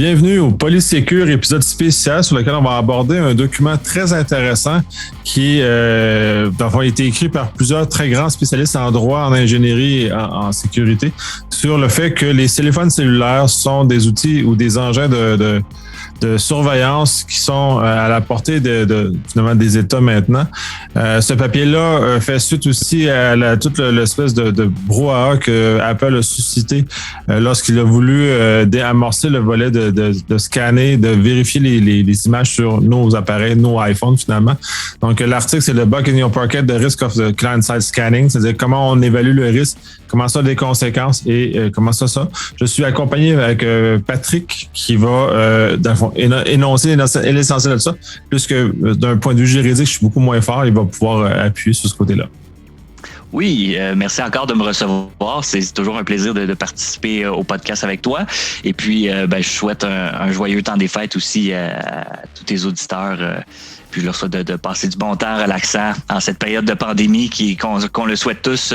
Bienvenue au Polysécure, épisode spécial sur lequel on va aborder un document très intéressant qui a été écrit par plusieurs très grands spécialistes en droit, en ingénierie et en sécurité sur le fait que les téléphones cellulaires sont des outils ou des engins de surveillance qui sont à la portée finalement des États maintenant. Ce papier-là fait suite aussi à toute l'espèce de brouhaha que Apple a suscité lorsqu'il a voulu déamorcer le volet de scanner, de vérifier les images sur nos appareils, nos iPhones finalement. Donc l'article, c'est le Bug in Your Pocket, the Risk of the Client-Side Scanning, c'est-à-dire comment on évalue le risque, comment ça a des conséquences et comment ça. Je suis accompagné avec Patrick qui va, dans le fond, énoncer l'essentiel de ça, puisque d'un point de vue juridique, je suis beaucoup moins fort, il va pouvoir appuyer sur ce côté-là. Oui, merci encore de me recevoir. C'est toujours un plaisir de participer au podcast avec toi. Et puis, je souhaite un joyeux temps des fêtes aussi à tous tes auditeurs. Puis je leur souhaite de passer du bon temps relaxant en cette période de pandémie qu'on le souhaite tous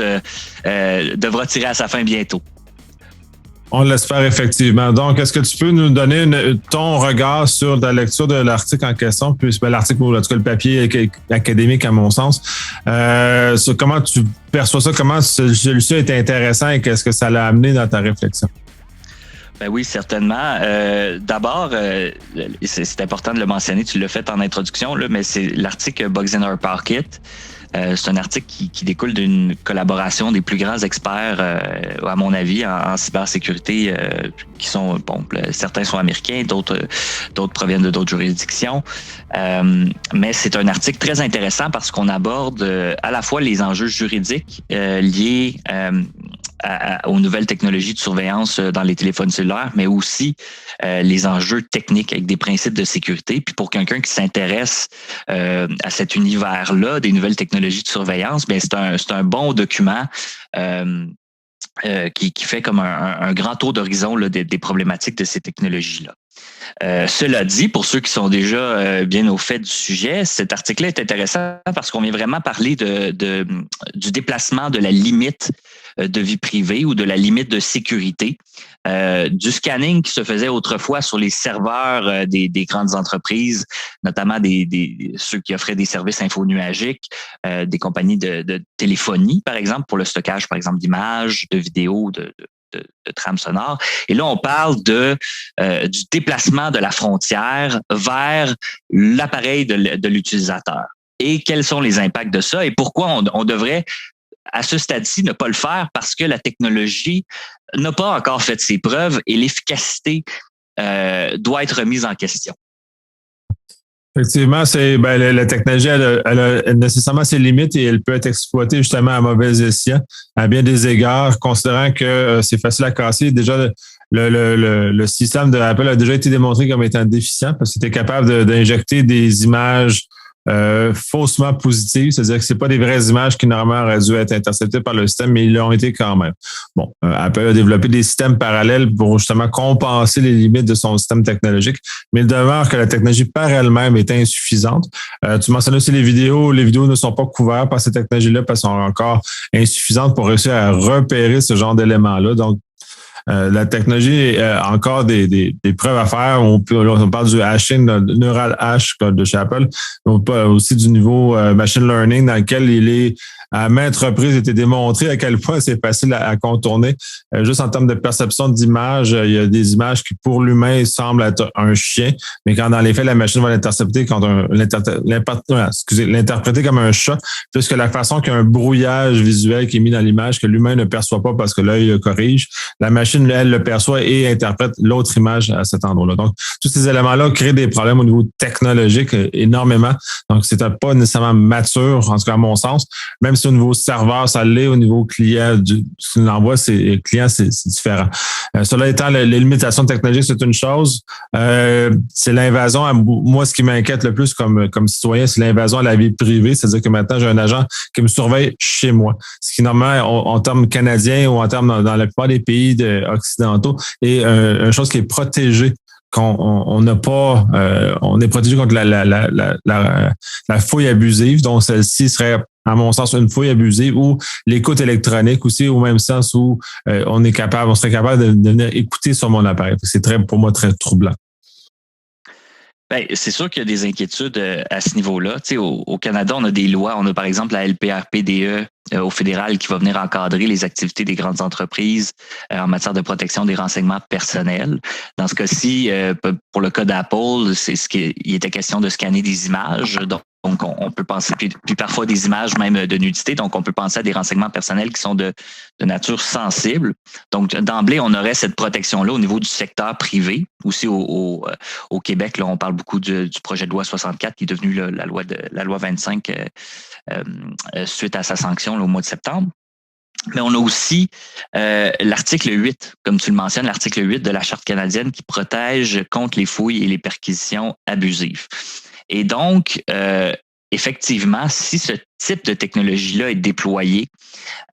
devra tirer à sa fin bientôt. On l'espère effectivement. Donc, est-ce que tu peux nous donner ton regard sur la lecture de l'article en question, puis l'article, ou en tout cas le papier académique à mon sens. Sur comment tu perçois ça, comment celui-ci a été intéressant et qu'est-ce que ça l'a amené dans ta réflexion? Ben oui, certainement. D'abord, c'est important de le mentionner, tu l'as fait en introduction, là, mais c'est l'article Bugs in Our Pocket. C'est un article qui découle d'une collaboration des plus grands experts, à mon avis, en cybersécurité, qui sont, certains sont américains, d'autres proviennent de d'autres juridictions. Mais c'est un article très intéressant parce qu'on aborde à la fois les enjeux juridiques liés aux nouvelles technologies de surveillance dans les téléphones cellulaires, mais aussi les enjeux techniques avec des principes de sécurité. Puis pour quelqu'un qui s'intéresse à cet univers-là, des nouvelles technologies de surveillance, bien c'est un bon document qui fait comme un grand tour d'horizon là, des problématiques de ces technologies-là. Cela dit, pour ceux qui sont déjà bien au fait du sujet, cet article-là est intéressant parce qu'on vient vraiment parler du déplacement de la limite de vie privée ou de la limite de sécurité, du scanning qui se faisait autrefois sur les serveurs des grandes entreprises, notamment ceux qui offraient des services infonuagiques, des compagnies de téléphonie, par exemple, pour le stockage, par exemple, d'images, de vidéos, de trames sonores. Et là, on parle du déplacement de la frontière vers l'appareil de l'utilisateur. Et quels sont les impacts de ça et pourquoi on devrait, à ce stade-ci, ne pas le faire parce que la technologie n'a pas encore fait ses preuves et l'efficacité doit être remise en question. Effectivement, la technologie elle a nécessairement ses limites et elle peut être exploitée justement à mauvais escient à bien des égards, considérant que c'est facile à casser. Déjà, le système de Apple a déjà été démontré comme étant déficient parce qu'il était capable d'injecter des images faussement positives, c'est-à-dire que c'est pas des vraies images qui normalement auraient dû être interceptées par le système, mais ils l'ont été quand même. Bon, Apple a développé des systèmes parallèles pour justement compenser les limites de son système technologique, mais il demeure que la technologie par elle-même est insuffisante. Tu mentionnais aussi les vidéos ne sont pas couvertes par ces technologies-là parce qu'elles sont encore insuffisantes pour réussir à repérer ce genre d'éléments-là. Donc, la technologie a encore des preuves à faire. On parle du hashing, neural hash de chez Apple. On parle aussi du niveau machine learning dans lequel il est à maintes reprises été démontré à quel point c'est facile à contourner. Juste en termes de perception d'image, il y a des images qui pour l'humain semblent être un chien, mais quand dans les faits la machine va l'intercepter l'interpréter comme un chat, puisque la façon qu'il y a un brouillage visuel qui est mis dans l'image que l'humain ne perçoit pas parce que l'œil le corrige, la machine elle le perçoit et interprète l'autre image à cet endroit-là. Donc tous ces éléments-là créent des problèmes au niveau technologique énormément. Donc c'est pas nécessairement mature, en tout cas à mon sens, même si au niveau serveur, ça l'est, au niveau client, ce qu'on envoie, c'est différent. Cela étant, les limitations technologiques, c'est une chose. C'est l'invasion. Moi, ce qui m'inquiète le plus comme citoyen, c'est l'invasion à la vie privée. C'est-à-dire que maintenant, j'ai un agent qui me surveille chez moi. Ce qui, normalement, en termes canadiens ou en termes dans la plupart des pays occidentaux, est une chose qui est protégée qu'on n'a pas, on est protégé contre la fouille abusive. Donc, celle-ci serait, à mon sens, une fouille abusive ou l'écoute électronique aussi, au même sens où on serait capable de venir écouter sur mon appareil. C'est pour moi, très troublant. Ben, c'est sûr qu'il y a des inquiétudes à ce niveau-là. Tu sais, au Canada, on a des lois. On a par exemple la LPRPDE au fédéral qui va venir encadrer les activités des grandes entreprises en matière de protection des renseignements personnels. Dans ce cas-ci, pour le cas d'Apple, il était question de scanner des images. Donc, on peut penser, puis parfois des images même de nudité, donc on peut penser à des renseignements personnels qui sont de nature sensible. Donc, d'emblée, on aurait cette protection-là au niveau du secteur privé. Aussi au Québec, là, on parle beaucoup du projet de loi 64 qui est devenu la loi 25 suite à sa sanction là, au mois de septembre. Mais on a aussi l'article 8, comme tu le mentionnes, l'article 8 de la Charte canadienne qui protège contre les fouilles et les perquisitions abusives. Et donc, effectivement, si ce type de technologie-là est déployé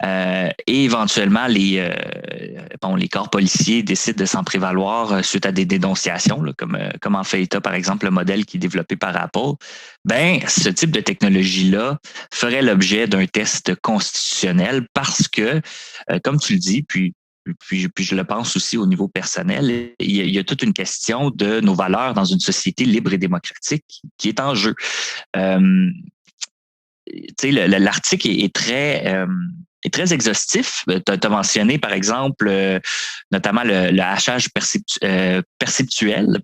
et éventuellement les corps policiers décident de s'en prévaloir suite à des dénonciations, là, comme en fait état, par exemple, le modèle qui est développé par Apple, ben ce type de technologie-là ferait l'objet d'un test constitutionnel parce que, comme tu le dis, puis je le pense aussi au niveau personnel, il y a toute une question de nos valeurs dans une société libre et démocratique qui est en jeu. L'article est très exhaustif. Tu as mentionné, par exemple, notamment le hachage perceptuel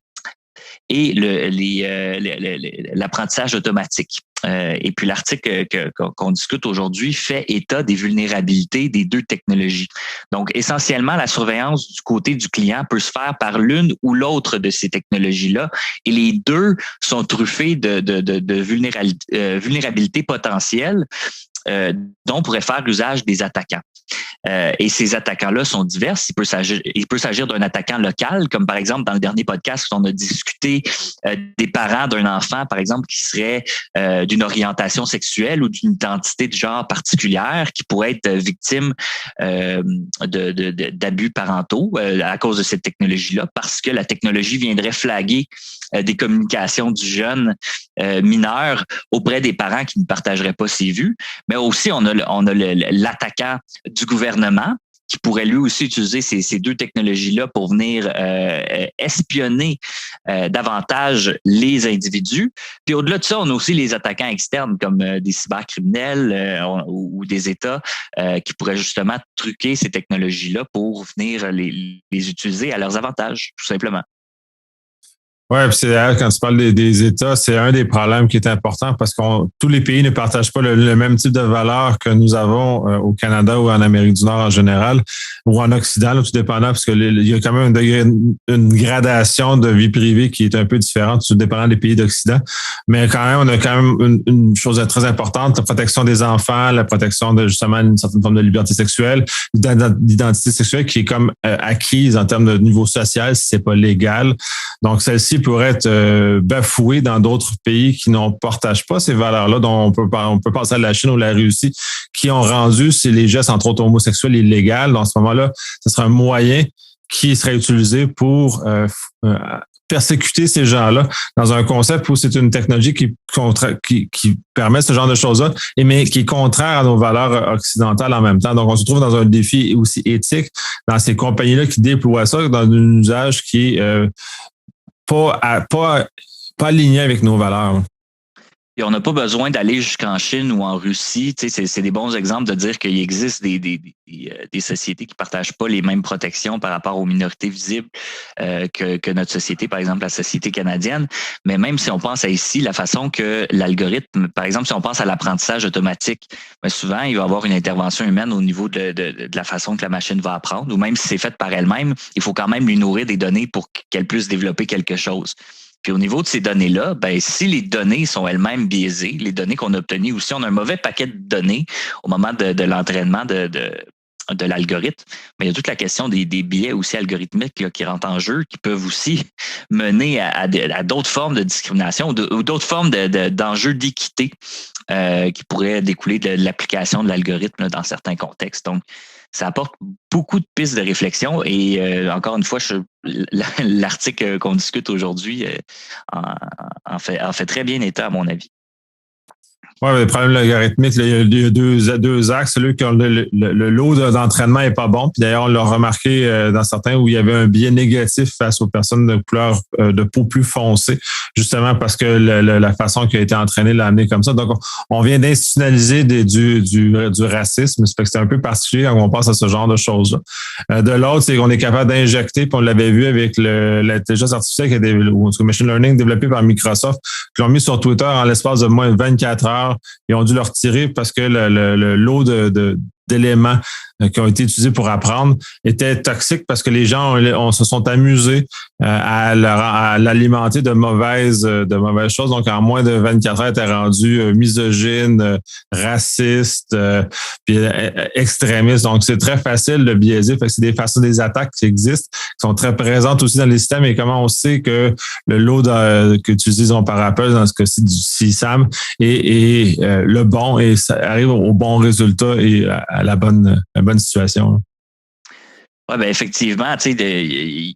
et l'apprentissage automatique. Et puis l'article qu'on discute aujourd'hui fait état des vulnérabilités des deux technologies. Donc, essentiellement, la surveillance du côté du client peut se faire par l'une ou l'autre de ces technologies-là. Et les deux sont truffés de vulnérabilités potentielles dont pourraient faire l'usage des attaquants. Et ces attaquants-là sont divers. Il peut s'agir d'un attaquant local, comme par exemple dans le dernier podcast, on a discuté des parents d'un enfant, par exemple, qui serait d'une orientation sexuelle ou d'une identité de genre particulière, qui pourrait être victime d'abus parentaux à cause de cette technologie-là, parce que la technologie viendrait flaguer des communications du jeune mineur auprès des parents qui ne partageraient pas ses vues. Mais aussi, on a l'attaquant du gouvernement qui pourrait lui aussi utiliser ces deux technologies-là pour venir espionner davantage les individus. Puis au-delà de ça, on a aussi les attaquants externes comme des cybercriminels ou des États qui pourraient justement truquer ces technologies-là pour venir les utiliser à leurs avantages, tout simplement. Oui, puis c'est d'ailleurs, quand tu parles des États, c'est un des problèmes qui est important parce que tous les pays ne partagent pas le même type de valeurs que nous avons au Canada ou en Amérique du Nord en général, ou en Occident, là, tout dépendant, parce que il y a quand même une gradation de vie privée qui est un peu différente, tout dépendant des pays d'Occident. Mais quand même, on a quand même une chose très importante, la protection des enfants, la protection de justement une certaine forme de liberté sexuelle, d'identité sexuelle qui est comme acquise en termes de niveau social si c'est pas légal. Donc, celle-ci pourrait être bafouée dans d'autres pays qui ne partagent pas ces valeurs-là, dont on peut penser à la Chine ou la Russie, qui ont rendu les gestes, entre autres homosexuels, illégaux. Dans ce moment-là, ce serait un moyen qui serait utilisé pour persécuter ces gens-là dans un concept où c'est une technologie qui permet ce genre de choses-là, mais qui est contraire à nos valeurs occidentales en même temps. Donc, on se trouve dans un défi aussi éthique dans ces compagnies-là qui déploient ça dans un usage qui est pas aligné avec nos valeurs. Et on n'a pas besoin d'aller jusqu'en Chine ou en Russie. Tu sais, c'est des bons exemples de dire qu'il existe des sociétés qui ne partagent pas les mêmes protections par rapport aux minorités visibles que notre société, par exemple la société canadienne. Mais même si on pense à ici, la façon que l'algorithme, par exemple, si on pense à l'apprentissage automatique, bien souvent, il va y avoir une intervention humaine au niveau de la façon que la machine va apprendre, ou même si c'est fait par elle-même, il faut quand même lui nourrir des données pour qu'elle puisse développer quelque chose. Puis au niveau de ces données-là, ben si les données sont elles-mêmes biaisées, les données qu'on a obtenues aussi, on a un mauvais paquet de données au moment de l'entraînement de l'algorithme, mais il y a toute la question des biais aussi algorithmiques là, qui rentrent en jeu, qui peuvent aussi mener à d'autres formes de discrimination ou d'autres formes d'enjeux d'équité qui pourraient découler de l'application de l'algorithme là, dans certains contextes. Donc, ça apporte beaucoup de pistes de réflexion et encore une fois, l'article qu'on discute aujourd'hui en fait très bien état, à mon avis. Oui, le problème logarithmique, là, il y a deux axes. Celui que le lot d'entraînement est pas bon. Puis d'ailleurs, on l'a remarqué dans certains où il y avait un biais négatif face aux personnes de couleur de peau plus foncée, justement parce que la façon qui a été entraînée l'a amené comme ça. Donc, on vient d'institutionnaliser du racisme. Ça fait que c'est un peu particulier quand on pense à ce genre de choses-là. De l'autre, c'est qu'on est capable d'injecter, puis on l'avait vu avec l'intelligence artificielle ou le machine learning développé par Microsoft, qui l'ont mis sur Twitter en l'espace de moins de 24 heures. Ils ont dû le retirer parce que le lot d'éléments qui ont été utilisés pour apprendre était toxique parce que les gens se sont amusés à l'alimenter de mauvaises choses. Donc, en moins de 24 heures, il était rendu misogyne, raciste, puis extrémiste. Donc, c'est très facile de biaiser. Fait que c'est des attaques qui existent, qui sont très présentes aussi dans les systèmes. Et comment on sait que le lot que tu utilises par Apple, dans ce cas-ci du CSAM, est le bon et ça arrive au bon résultat et à la bonne situation. Oui, ben effectivement, tu sais,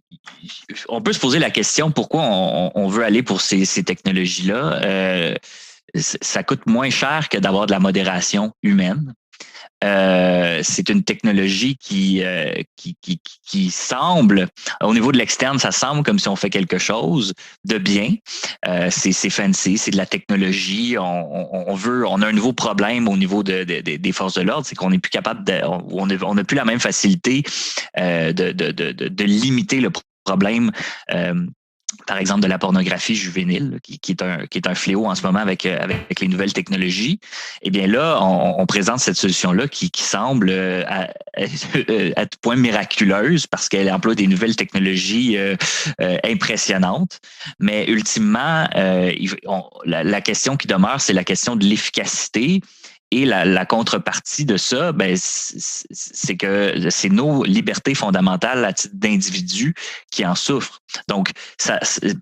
on peut se poser la question pourquoi on veut aller pour ces technologies-là. Ça coûte moins cher que d'avoir de la modération humaine. C'est une technologie qui semble, au niveau de l'externe, ça semble comme si on fait quelque chose de bien. C'est fancy, c'est de la technologie. On a un nouveau problème au niveau des forces de l'ordre, c'est qu'on n'est plus capable on n'a plus la même facilité de limiter le problème. Par exemple, de la pornographie juvénile, qui est un fléau en ce moment avec les nouvelles technologies. Eh bien là, on présente cette solution-là qui semble à tout point miraculeuse parce qu'elle emploie des nouvelles technologies impressionnantes. Mais ultimement, la question qui demeure, c'est la question de l'efficacité. Et la contrepartie de ça, ben, c'est que c'est nos libertés fondamentales à titre d'individu qui en souffrent. Donc,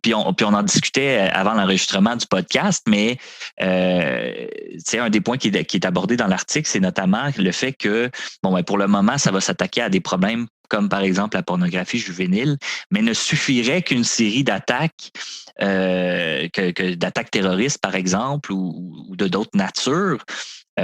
puis on en discutait avant l'enregistrement du podcast, mais un des points qui est abordé dans l'article, c'est notamment le fait que, pour le moment, ça va s'attaquer à des problèmes comme par exemple la pornographie juvénile, mais ne suffirait qu'une série d'attaques, d'attaques terroristes, par exemple, ou de d'autres natures,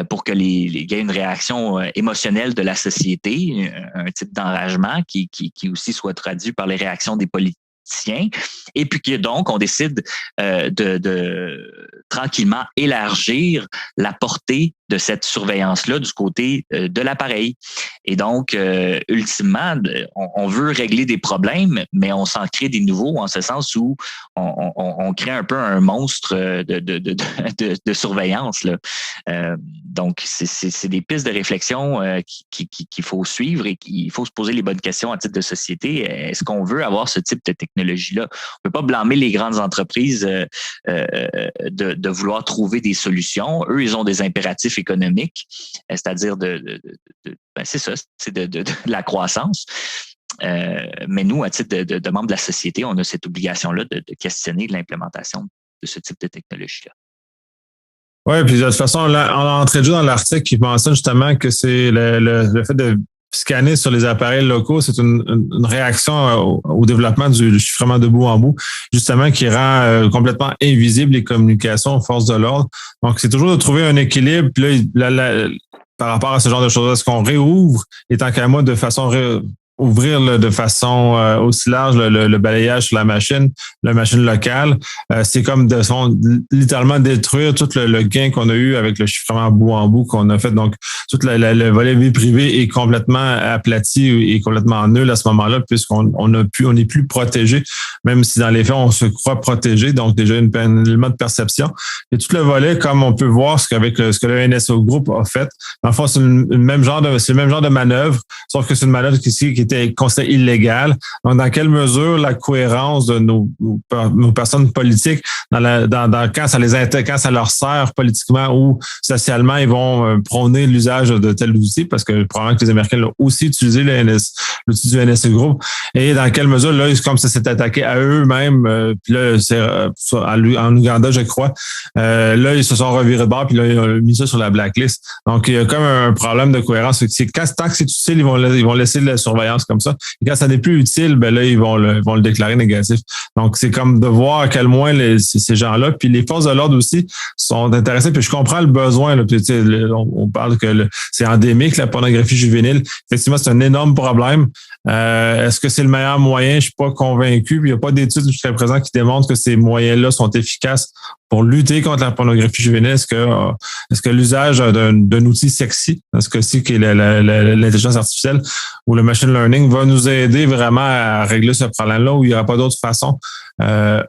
pour que il y ait une réaction émotionnelle de la société, un type d'enragement qui aussi soit traduit par les réactions des politiciens, et puis que donc on décide de tranquillement élargir la portée de cette surveillance-là du côté de l'appareil. Et donc, ultimement, on veut régler des problèmes, mais on s'en crée des nouveaux en ce sens où on crée un peu un monstre de surveillance, là. Donc, c'est des pistes de réflexion qu'il faut suivre et qu'il faut se poser les bonnes questions à titre de société. Est-ce qu'on veut avoir ce type de technologie-là? On ne peut pas blâmer les grandes entreprises de vouloir trouver des solutions. Eux, ils ont des impératifs économiques, c'est-à-dire c'est ça, c'est de la croissance. Mais nous, à titre de membres de la société, on a cette obligation-là de questionner l'implémentation de ce type de technologie-là. Oui, puis de toute façon, là, on a entré dans l'article qui mentionne justement que c'est le fait de scanner sur les appareils locaux, c'est une réaction au développement du chiffrement de bout en bout, justement, qui rend complètement invisible les communications aux forces de l'ordre. Donc, c'est toujours de trouver un équilibre. Puis là, par rapport à ce genre de choses, est-ce qu'on réouvre, et tant qu'à moi, de façon ouvrir de façon aussi large le balayage sur la machine locale, c'est comme littéralement détruire tout le gain qu'on a eu avec le chiffrement bout en bout qu'on a fait. Donc, tout le volet vie privée est complètement aplati et complètement nul à ce moment-là, puisqu'on n'est plus protégé, même si dans les faits, on se croit protégé. Donc, déjà, un élément de perception. Et tout le volet, comme on peut voir ce que le NSO Group a fait, dans le fond, c'est le même genre de manœuvre, sauf que c'est une manœuvre qui est était considéré illégal. Donc, dans quelle mesure la cohérence de nos personnes politiques quand ça leur sert politiquement ou socialement, ils vont prôner l'usage de tel outil parce que probablement que les Américains l'ont aussi utilisé l'outil du NSE Group. Et dans quelle mesure, là, comme ça s'est attaqué à eux-mêmes, puis là, c'est en Ouganda, je crois, là, ils se sont revirés de bord, puis là, ils ont mis ça sur la blacklist. Donc, il y a comme un problème de cohérence. Tant que c'est utile, ils vont laisser la surveillance comme ça. Et quand ça n'est plus utile, ben là, ils vont le déclarer négatif. Donc, c'est comme de voir à quel point ces gens-là, puis les forces de l'ordre aussi sont intéressées. Puis je comprends le besoin. Là, puis, on parle que c'est endémique, la pornographie juvénile. Effectivement, c'est un énorme problème. Est-ce que c'est le meilleur moyen? Je suis pas convaincu. Puis il n'y a pas d'études jusqu'à présent qui démontrent que ces moyens-là sont efficaces pour lutter contre la pornographie juvénile. Est-ce que l'usage d'un outil sexy, dans ce cas-ci qui est l'intelligence artificielle ou le machine learning, va nous aider vraiment à régler ce problème-là où il n'y aura pas d'autre façon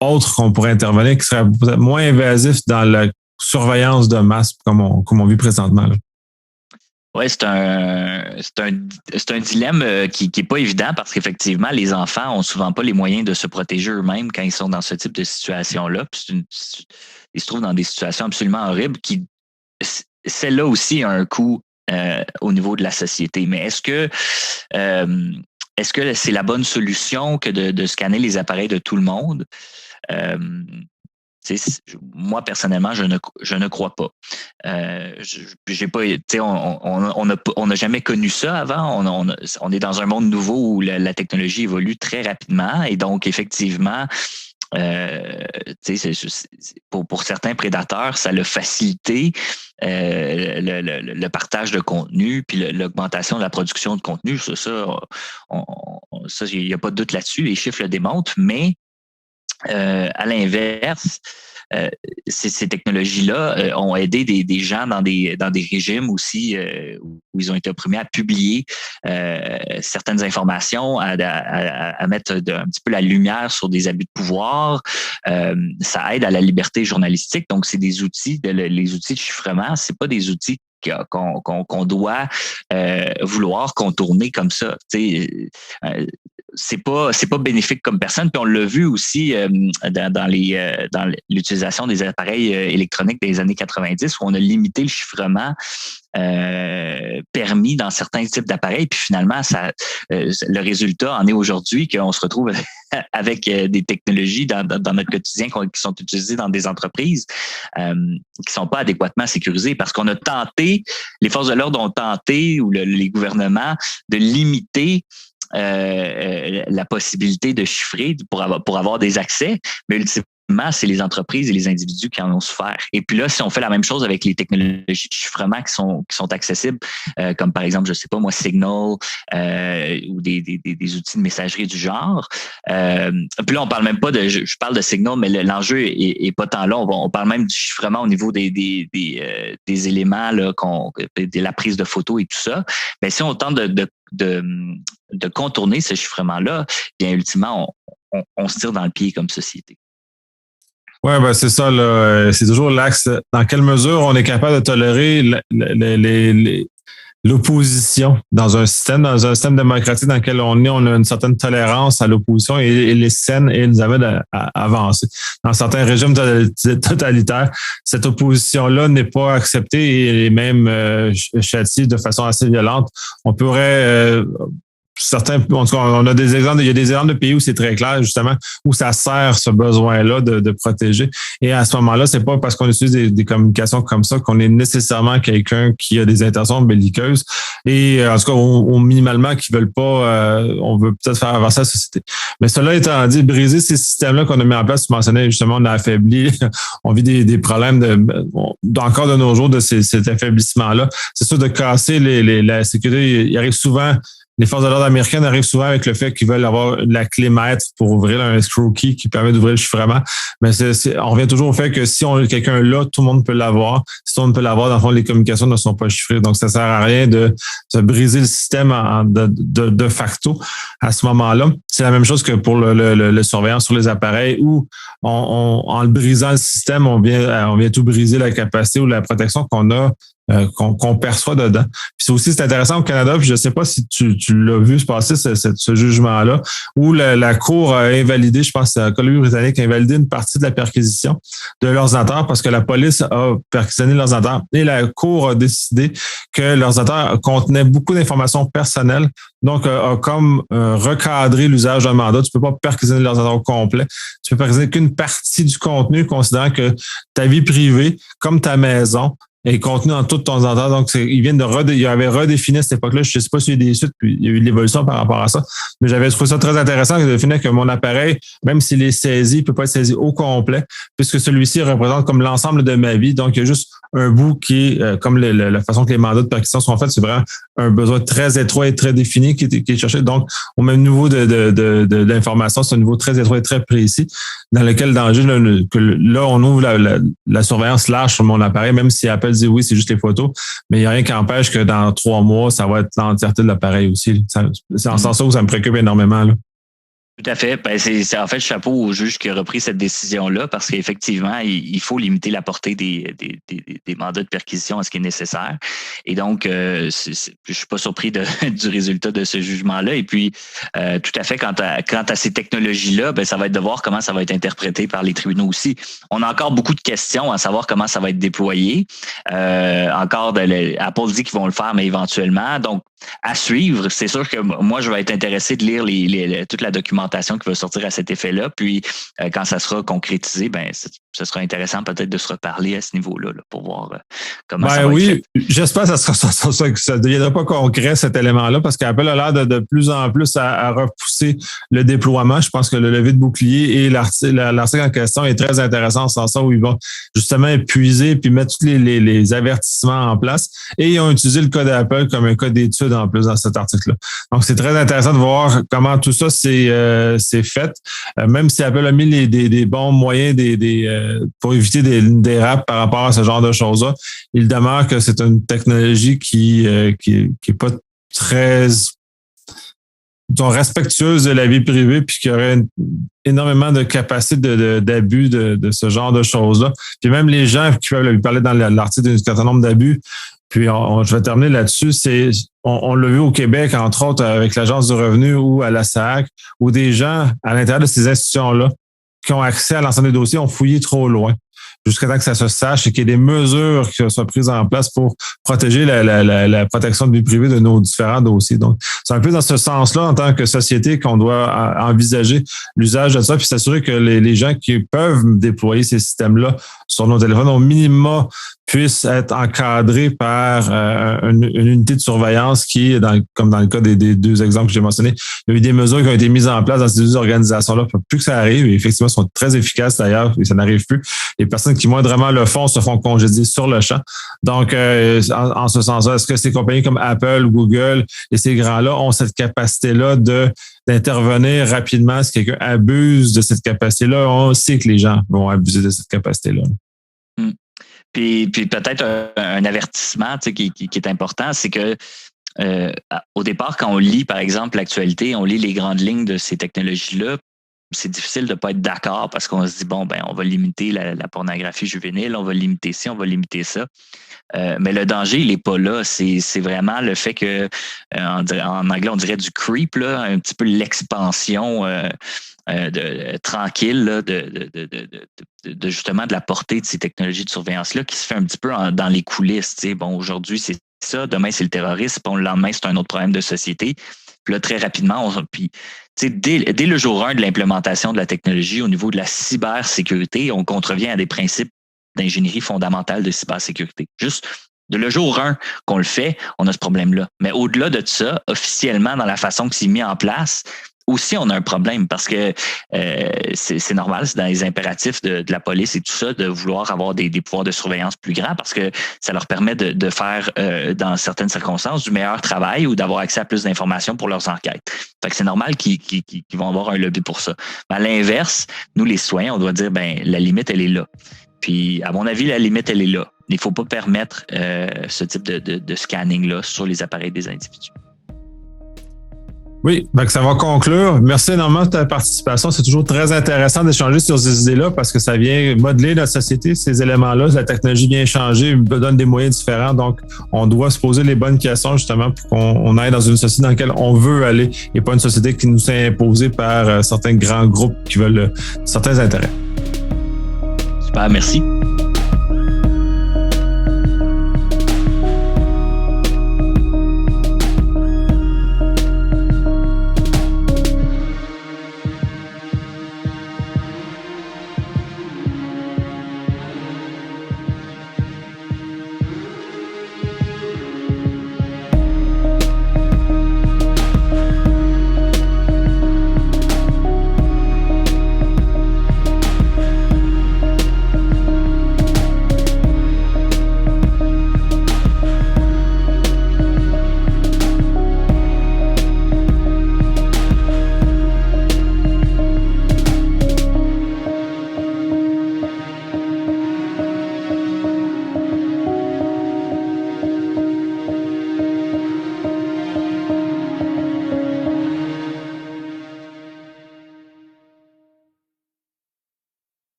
autre qu'on pourrait intervenir qui serait peut-être moins invasif dans la surveillance de masse comme on vit présentement, là? Oui, c'est un dilemme qui est pas évident parce qu'effectivement, les enfants ont souvent pas les moyens de se protéger eux-mêmes quand ils sont dans ce type de situation-là. Puis ils se trouvent dans des situations absolument horribles qui, celle-là aussi a un coût au niveau de la société. Mais est-ce que c'est la bonne solution que de scanner les appareils de tout le monde? Moi, personnellement, je ne crois pas. J'ai pas, on n'a jamais connu ça avant. On est dans un monde nouveau où la technologie évolue très rapidement et donc, effectivement, pour certains prédateurs, ça l'a facilité le partage de contenu puis l'augmentation de la production de contenu. Ça, il n'y a pas de doute là-dessus. Les chiffres le démontrent, mais à l'inverse, ces technologies-là ont aidé des gens dans des régimes aussi où ils ont été opprimés à publier certaines informations, à mettre un petit peu la lumière sur des abus de pouvoir. Ça aide à la liberté journalistique. Donc, c'est des outils, les outils de chiffrement, c'est pas des outils qu'on doit vouloir contourner comme ça. C'est pas bénéfique comme personne. Puis on l'a vu aussi dans l'utilisation des appareils électroniques des années 90 où on a limité le chiffrement permis dans certains types d'appareils. Puis finalement, le résultat en est aujourd'hui qu'on se retrouve avec des technologies dans notre quotidien qui sont utilisées dans des entreprises qui sont pas adéquatement sécurisées parce qu'on a tenté, les forces de l'ordre ont tenté ou les gouvernements de limiter la possibilité de chiffrer pour avoir des accès, mais ultimement, c'est les entreprises et les individus qui en ont souffert. Et puis là, si on fait la même chose avec les technologies de chiffrement qui sont accessibles, comme par exemple, je sais pas moi, Signal ou des outils de messagerie du genre. Puis là, on parle même pas je parle de Signal, mais l'enjeu est pas tant là. On parle même du chiffrement au niveau des éléments là, de la prise de photos et tout ça. Mais si on tente de contourner ce chiffrement-là, bien ultimement, on se tire dans le pied comme société. Oui, ben c'est ça, là. C'est toujours l'axe. Dans quelle mesure on est capable de tolérer l'opposition dans un système démocratique dans lequel on a une certaine tolérance à l'opposition et les scènes et nous amènent à avancer. Dans certains régimes totalitaires, cette opposition-là n'est pas acceptée et même châtiée de façon assez violente. On pourrait certains, en tout cas, on a des exemples, il y a des exemples de pays où c'est très clair, justement, où ça sert ce besoin-là de protéger. Et à ce moment-là, c'est pas parce qu'on utilise des communications comme ça qu'on est nécessairement quelqu'un qui a des intentions belliqueuses. Et en tout cas, on minimalement qui veulent pas, on veut peut-être faire avancer la société. Mais cela étant dit, briser ces systèmes-là qu'on a mis en place, tu mentionnais justement, on a affaibli, on vit des problèmes encore de nos jours de cet affaiblissement-là. C'est sûr de casser la sécurité. Il arrive souvent. Les forces de l'ordre américaines arrivent souvent avec le fait qu'ils veulent avoir la clé maître pour ouvrir un escrow key qui permet d'ouvrir le chiffrement. Mais on revient toujours au fait que si on a quelqu'un là, tout le monde peut l'avoir. Si tout le monde peut l'avoir, dans le fond, les communications ne sont pas chiffrées. Donc, ça sert à rien de briser le système de facto à ce moment-là. C'est la même chose que pour le surveillance sur les appareils où en le brisant le système, on vient tout briser la capacité ou la protection qu'on a qu'on perçoit dedans. Puis c'est intéressant au Canada, puis je ne sais pas si tu l'as vu se passer, ce jugement-là, où la Cour a invalidé, je pense que la Colombie-Britannique a invalidé une partie de la perquisition de l'ordinateur parce que la police a perquisitionné l'ordinateur et la Cour a décidé que l'ordinateur contenait beaucoup d'informations personnelles, donc a comme recadré l'usage d'un mandat. Tu peux pas perquisitionner l'ordinateur au complet. Tu peux perquisitionner qu'une partie du contenu, considérant que ta vie privée, comme ta maison, est contenue dans tout ton ordinateur. Donc, il avait redéfini à cette époque-là. Je ne sais pas s'il y a eu des suites, puis il y a eu de l'évolution par rapport à ça. Mais j'avais trouvé ça très intéressant de définir que mon appareil, même s'il est saisi, il peut pas être saisi au complet, puisque celui-ci représente comme l'ensemble de ma vie. Donc, il y a juste un bout qui est, comme la façon que les mandats de perquisition sont faits, c'est vraiment un besoin très étroit et très défini qui est cherché. Donc, au même niveau d'information, c'est un niveau très étroit et très précis, dans lequel le danger, là on ouvre la surveillance large sur mon appareil, même si Apple dit oui, c'est juste les photos, mais il n'y a rien qui empêche que dans 3 mois, ça va être l'entièreté de l'appareil aussi. C'est en sens où ça me préoccupe énormément, là. Tout à fait. Ben, c'est en fait chapeau au juge qui a repris cette décision-là parce qu'effectivement, il faut limiter la portée des mandats de perquisition à ce qui est nécessaire. Et donc, je suis pas surpris du résultat de ce jugement-là. Et puis, tout à fait, quant à ces technologies-là, ben, ça va être de voir comment ça va être interprété par les tribunaux aussi. On a encore beaucoup de questions à savoir comment ça va être déployé. Apple dit qu'ils vont le faire, mais éventuellement. Donc, à suivre. C'est sûr que moi, je vais être intéressé de lire toute la documentation qui va sortir à cet effet-là. Puis, quand ça sera concrétisé, ben, ce sera intéressant peut-être de se reparler à ce niveau-là là, pour voir comment ça va être fait. J'espère que ça ne deviendra pas concret, cet élément-là, parce qu'Apple a l'air de plus en plus à repousser le déploiement. Je pense que le lever de bouclier et l'article en question est très intéressant en ce sens où ils vont justement épuiser puis mettre tous les avertissements en place. Et ils ont utilisé le code Apple comme un code d'étude en plus dans cet article-là. Donc, c'est très intéressant de voir comment tout ça s'est fait. Même si Apple a mis des bons moyens pour éviter des dérapes par rapport à ce genre de choses-là, il demeure que c'est une technologie qui est pas très respectueuse de la vie privée puis qui aurait énormément de capacité d'abus de ce genre de choses-là. Puis même les gens qui peuvent lui parler dans l'article d'un certain nombre d'abus. Puis je vais terminer là-dessus, on l'a vu au Québec, entre autres, avec l'Agence du revenu ou à la SAC, où des gens à l'intérieur de ces institutions-là qui ont accès à l'ensemble des dossiers ont fouillé trop loin, jusqu'à temps que ça se sache et qu'il y ait des mesures qui soient prises en place pour protéger la protection de vie privée de nos différents dossiers. Donc, c'est un peu dans ce sens-là, en tant que société, qu'on doit envisager l'usage de ça, puis s'assurer que les gens qui peuvent déployer ces systèmes-là sur nos téléphones, au minimum, puissent être encadrés par une unité de surveillance qui, comme dans le cas des 2 exemples que j'ai mentionnés, il y a eu des mesures qui ont été mises en place dans ces 2 organisations-là pour plus que ça arrive. Et effectivement, sont très efficaces d'ailleurs, et ça n'arrive plus. Les personnes qui moindrement le font se font congédier sur le champ. Donc, en ce sens-là, est-ce que ces compagnies comme Apple, Google et ces grands-là ont cette capacité-là d'intervenir rapidement si quelqu'un abuse de cette capacité-là? On sait que les gens vont abuser de cette capacité-là. Puis peut-être un avertissement qui est important, c'est que au départ, quand on lit, par exemple, l'actualité, on lit les grandes lignes de ces technologies-là, c'est difficile de ne pas être d'accord parce qu'on se dit, bon, ben, on va limiter la pornographie juvénile, on va limiter ci, on va limiter ça. Mais le danger, il n'est pas là. C'est vraiment le fait que, en anglais, on dirait du creep, là, un petit peu l'expansion tranquille là, de justement de la portée de ces technologies de surveillance-là qui se fait un petit peu dans les coulisses. T'sais. Bon, aujourd'hui, c'est ça, demain, c'est le terrorisme, puis le lendemain, c'est un autre problème de société. Puis là, très rapidement, dès le jour 1 de l'implémentation de la technologie au niveau de la cybersécurité, on contrevient à des principes d'ingénierie fondamentale de cybersécurité. Juste le jour 1 qu'on le fait, on a ce problème-là. Mais au-delà de ça, officiellement, dans la façon que c'est mis en place, aussi, on a un problème parce que c'est normal, c'est dans les impératifs de la police et tout ça, de vouloir avoir des pouvoirs de surveillance plus grands parce que ça leur permet de faire, dans certaines circonstances, du meilleur travail ou d'avoir accès à plus d'informations pour leurs enquêtes. Fait que c'est normal qu'ils vont avoir un lobby pour ça. Mais à l'inverse, nous, les citoyens, on doit dire, ben la limite, elle est là. Puis, à mon avis, la limite, elle est là. Il ne faut pas permettre ce type de scanning-là sur les appareils des individus. Oui, donc ça va conclure. Merci énormément de ta participation. C'est toujours très intéressant d'échanger sur ces idées-là parce que ça vient modeler notre société, ces éléments-là. La technologie vient changer, donne des moyens différents. Donc, on doit se poser les bonnes questions justement pour qu'on aille dans une société dans laquelle on veut aller et pas une société qui nous est imposée par certains grands groupes qui veulent certains intérêts. Super, merci.